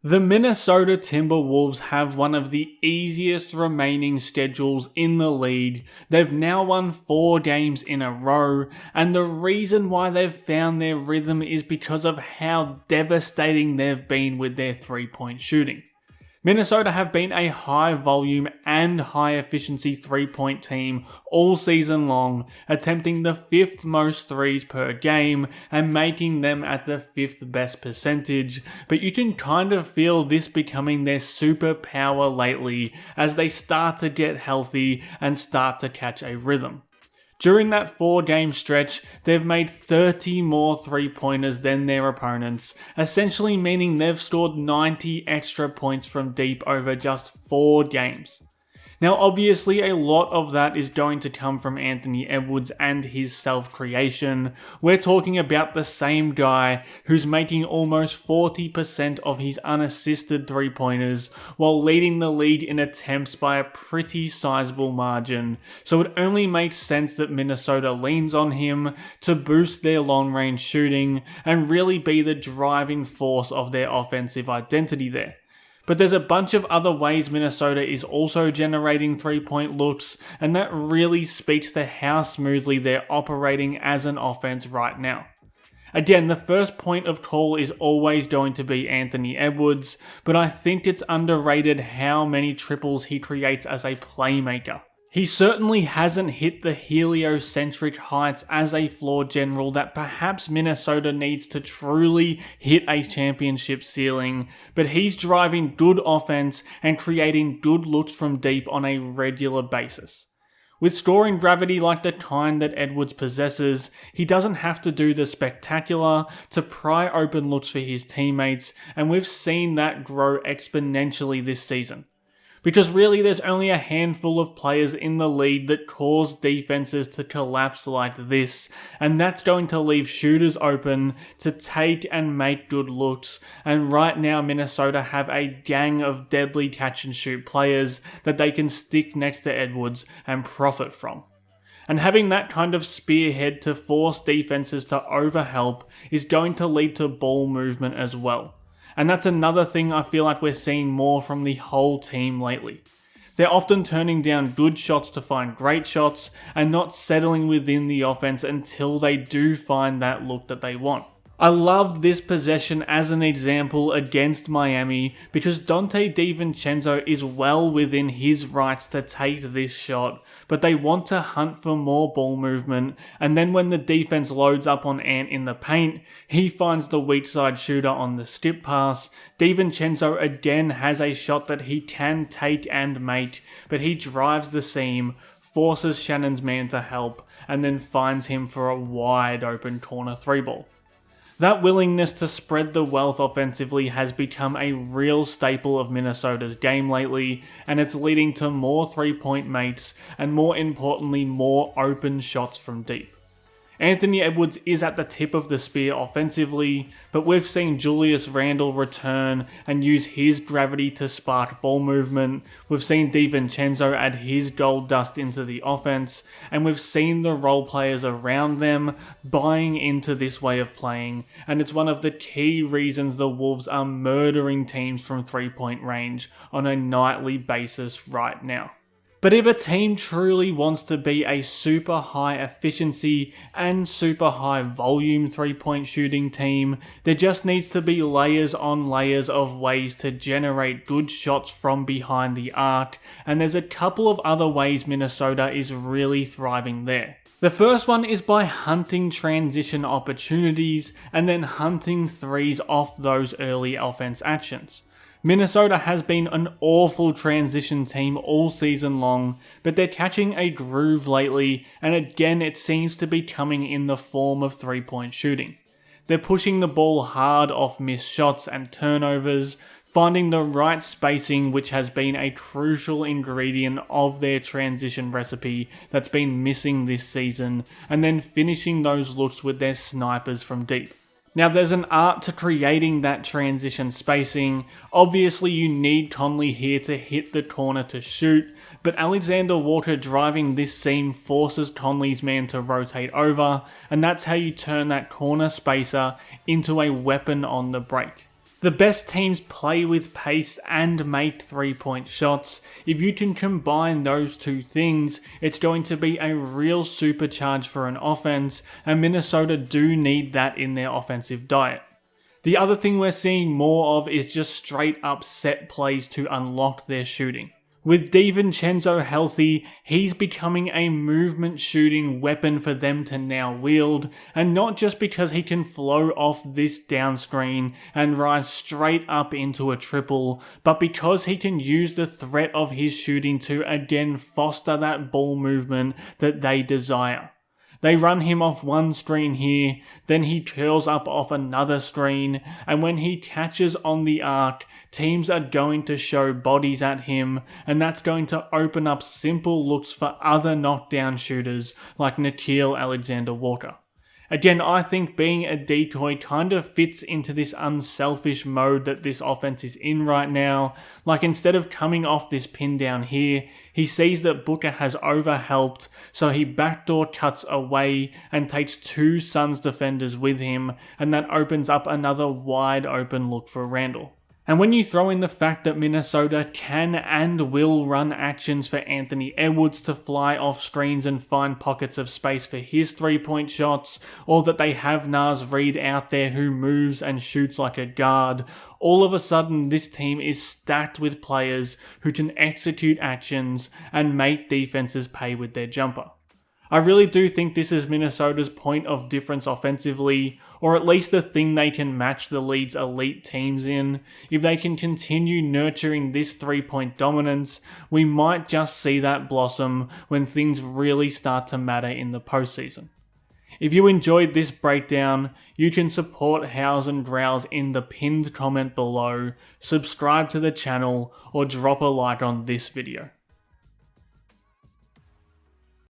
The Minnesota Timberwolves have one of the easiest remaining schedules in the league. They've now won 4 games in a row, and the reason why they've found their rhythm is because of how devastating they've been with their 3-point shooting. Minnesota have been a high volume and high efficiency 3-point team all season long, attempting the 5th most threes per game and making them at the 5th best percentage, but you can kind of feel this becoming their superpower lately as they start to get healthy and start to catch a rhythm. During that 4-game stretch, they've made 30 more 3-pointers than their opponents, essentially meaning they've scored 90 extra points from deep over just 4 games. Now obviously a lot of that is going to come from Anthony Edwards and his self-creation. We're talking about the same guy who's making almost 40% of his unassisted 3-pointers while leading the league in attempts by a pretty sizable margin. So it only makes sense that Minnesota leans on him to boost their long-range shooting and really be the driving force of their offensive identity there. But there's a bunch of other ways Minnesota is also generating 3-point looks, and that really speaks to how smoothly they're operating as an offense right now. Again, the first point of call is always going to be Anthony Edwards, but I think it's underrated how many triples he creates as a playmaker. He certainly hasn't hit the heliocentric heights as a floor general that perhaps Minnesota needs to truly hit a championship ceiling, but he's driving good offense and creating good looks from deep on a regular basis. With scoring gravity like the kind that Edwards possesses, he doesn't have to do the spectacular to pry open looks for his teammates, and we've seen that grow exponentially this season. Because really there's only a handful of players in the league that cause defenses to collapse like this, and that's going to leave shooters open to take and make good looks, and right now Minnesota have a gang of deadly catch and shoot players that they can stick next to Edwards and profit from. And having that kind of spearhead to force defenses to overhelp is going to lead to ball movement as well. And that's another thing I feel like we're seeing more from the whole team lately. They're often turning down good shots to find great shots and not settling within the offense until they do find that look that they want. I loved this possession as an example against Miami because Donte DiVincenzo is well within his rights to take this shot, but they want to hunt for more ball movement, and then when the defense loads up on Ant in the paint, he finds the weak side shooter on the skip pass. DiVincenzo again has a shot that he can take and make, but he drives the seam, forces Shannon's man to help, and then finds him for a wide open corner 3-ball. That willingness to spread the wealth offensively has become a real staple of Minnesota's game lately, and it's leading to more 3-point mates and more importantly more open shots from deep. Anthony Edwards is at the tip of the spear offensively, but we've seen Julius Randle return and use his gravity to spark ball movement. We've seen DiVincenzo add his gold dust into the offense, and we've seen the role players around them buying into this way of playing, and it's one of the key reasons the Wolves are murdering teams from 3-point range on a nightly basis right now. But if a team truly wants to be a super high efficiency and super high volume 3-point shooting team, there just needs to be layers on layers of ways to generate good shots from behind the arc, and there's a couple of other ways Minnesota is really thriving there. The first one is by hunting transition opportunities and then hunting threes off those early offense actions. Minnesota has been an awful transition team all season long, but they're catching a groove lately, and again it seems to be coming in the form of 3-point shooting. They're pushing the ball hard off missed shots and turnovers, finding the right spacing, which has been a crucial ingredient of their transition recipe that's been missing this season, and then finishing those looks with their snipers from deep. Now there's an art to creating that transition spacing. Obviously you need Conley here to hit the corner to shoot, but Alexander Walker driving this seam forces Conley's man to rotate over, and that's how you turn that corner spacer into a weapon on the break. The The best teams play with pace and make 3-point shots. If you can combine those two things, it's going to be a real supercharge for an offense, and Minnesota do need that in their offensive diet. The other thing we're seeing more of is just straight up set plays to unlock their shooting. With DiVincenzo healthy, he's becoming a movement shooting weapon for them to now wield, and not just because he can flow off this down screen and rise straight up into a triple, but because he can use the threat of his shooting to again foster that ball movement that they desire. They run him off one screen here, then he curls up off another screen, and when he catches on the arc, teams are going to show bodies at him, and that's going to open up simple looks for other knockdown shooters like Nickeil Alexander-Walker. Again, I think being a decoy kind of fits into this unselfish mode that this offense is in right now. Like, instead of coming off this pin down here, he sees that Booker has overhelped, so he backdoor cuts away and takes two Suns defenders with him, and that opens up another wide open look for Randle. And when you throw in the fact that Minnesota can and will run actions for Anthony Edwards to fly off screens and find pockets of space for his 3-point shots, or that they have Naz Reid out there who moves and shoots like a guard, all of a sudden this team is stacked with players who can execute actions and make defenses pay with their jumper. I really do think this is Minnesota's point of difference offensively, or at least the thing they can match the league's elite teams in. If they can continue nurturing this 3-point dominance, we might just see that blossom when things really start to matter in the postseason. If you enjoyed this breakdown, you can support Howls and Growls in the pinned comment below, subscribe to the channel, or drop a like on this video.